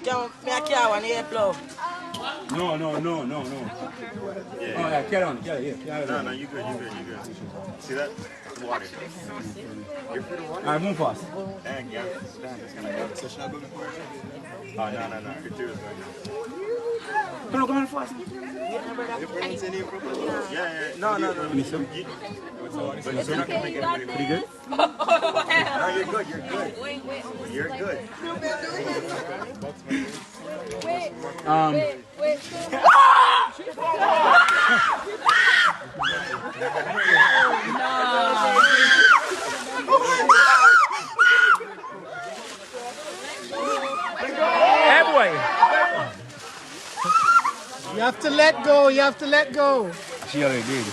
Can I carry one here, plow? No. Yeah. Oh, yeah, carry on. Carry No, you good. See that? Water. All right, move fast. Dang, yeah. So should I go before? Oh, no. Couture is going. Come on fast. Yeah. No. Finish up. But you're not going to make anybody Pretty good? No, you're good. You're good. Hey, boy. You have to let go. She already did.